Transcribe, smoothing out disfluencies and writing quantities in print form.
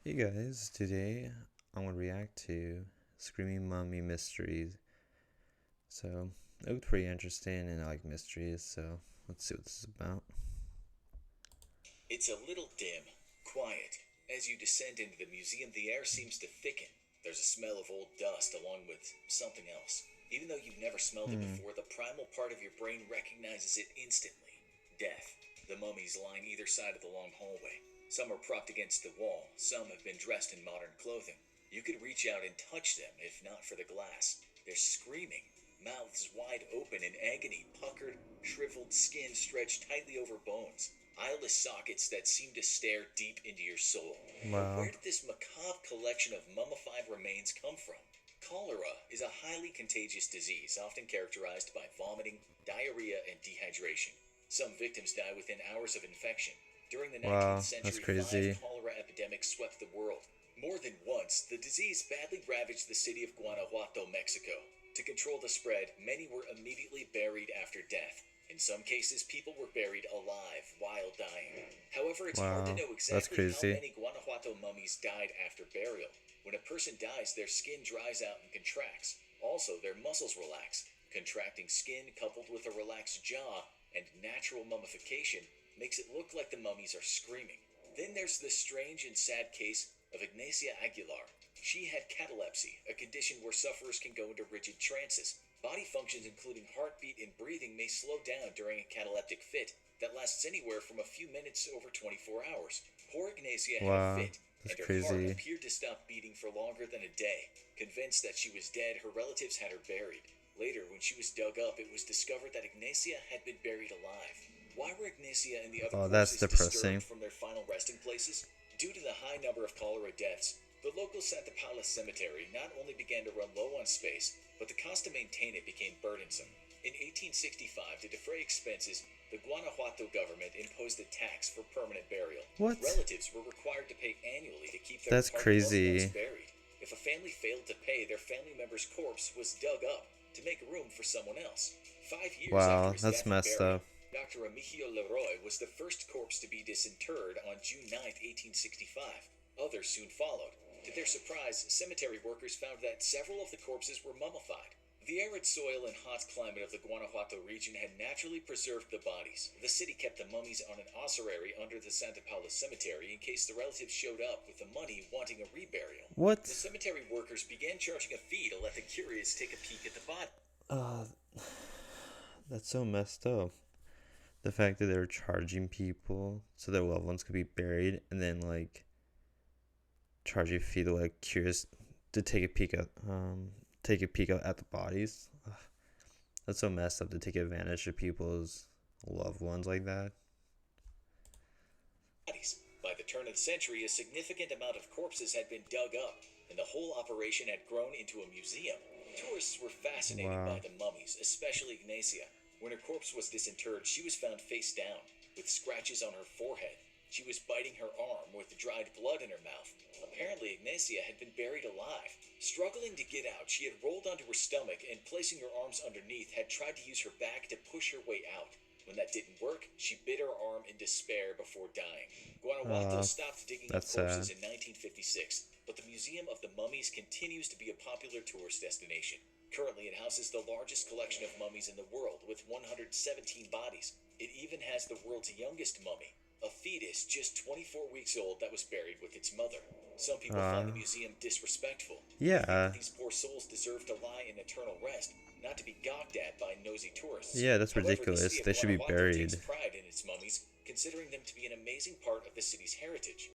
Hey guys, today I'm gonna react to Screaming Mummy Mysteries. So it looked pretty interesting and I like mysteries, so let's see what this is about. It's a little dim, quiet. As you descend into the museum, the air seems to thicken. There's a smell of old dust along with something else. Even though you've never smelled it Hmm. before, the primal part of your brain recognizes it instantly. Death. The mummies line either side of the long hallway. Some are propped against the wall, some have been dressed in modern clothing. You could reach out and touch them if not for the glass. They're screaming, mouths wide open in agony, puckered, shriveled skin stretched tightly over bones, eyeless sockets that seem to stare deep into your soul. But Wow. where did this macabre collection of mummified remains come from? Cholera is a highly contagious disease, often characterized by vomiting, diarrhea, and dehydration. Some victims die within hours of infection. During the 19th Wow, that's century, five crazy. cholera epidemics swept the world. More than once, the disease badly ravaged the city of Guanajuato, Mexico. To control the spread, many were immediately buried after death. In some cases, people were buried alive while dying. However, it's hard to Wow, know that's exactly how crazy. many Guanajuato mummies died after burial. When a person dies, their skin dries out and contracts. Also, their muscles relax. Contracting skin coupled with a relaxed jaw and natural mummification makes it look like the mummies are screaming. Then there's the strange and sad case of Ignacia Aguilar. She had catalepsy, a condition where sufferers can go into rigid trances. Body functions, including heartbeat and breathing, may slow down during a cataleptic fit that lasts anywhere from a few minutes over 24 hours. Poor Ignacia had a Wow, fit, that's and her heart crazy. appeared to stop beating for longer than a day. Convinced that she was dead, her relatives had her buried. Later, when she was dug up, it was discovered that Ignacia had been buried alive. Why were Ignacia and the other Oh, that's corpses disturbed depressing. from their final resting places? Due to the high number of cholera deaths, the local Santa Paula cemetery not only began to run low on space, but the cost to maintain it became burdensome. In 1865, to defray expenses, the Guanajuato government imposed a tax for permanent burial. What? Relatives were required to pay annually to keep their That's departed loved ones crazy. buried. If a family failed to pay, their family member's corpse was dug up to make room for someone else. 5 years after Wow, his that's death and messed burial, up. Dr. Remigio Leroy was the first corpse to be disinterred on June 9, 1865. Others soon followed. To their surprise, cemetery workers found that several of the corpses were mummified. The arid soil and hot climate of the Guanajuato region had naturally preserved the bodies. The city kept the mummies on an ossuary under the Santa Paula cemetery in case the relatives showed up with the money wanting a reburial. The What? cemetery workers began charging a fee to let the curious take a peek at the body. Uh, that's so messed up. The fact that they're charging people so their loved ones could be buried and then like charge a fee to like curious to take a peek at the bodies. Ugh, that's so messed up to take advantage of people's loved ones like that. By the turn of the century, a significant amount of corpses had been dug up, and the whole operation had grown into a museum. Tourists were fascinated by Wow. the mummies, especially Ignacia. When her corpse was disinterred, she was found face down, with scratches on her forehead. She was biting her arm with dried blood in her mouth. Apparently, Ignacia had been buried alive. Struggling to get out, she had rolled onto her stomach and, placing her arms underneath, had tried to use her back to push her way out. When that didn't work, she bit her arm in despair before dying. Guanajuato Uh, stopped digging up that's corpses sad. in 1956, but the Museum of the Mummies continues to be a popular tourist destination. Currently, it houses the largest collection of mummies in the world, with 117 bodies. It even has the world's youngest mummy, a fetus just 24 weeks old that was buried with its mother. Some people find Uh, the museum disrespectful. They think that yeah. these poor souls deserve to lie in eternal rest, not to be gawked at by nosy tourists. Yeah, that's However, the ridiculous. city of They should be Guanajuato takes buried. pride in its mummies, considering them to be an amazing part of the city's heritage.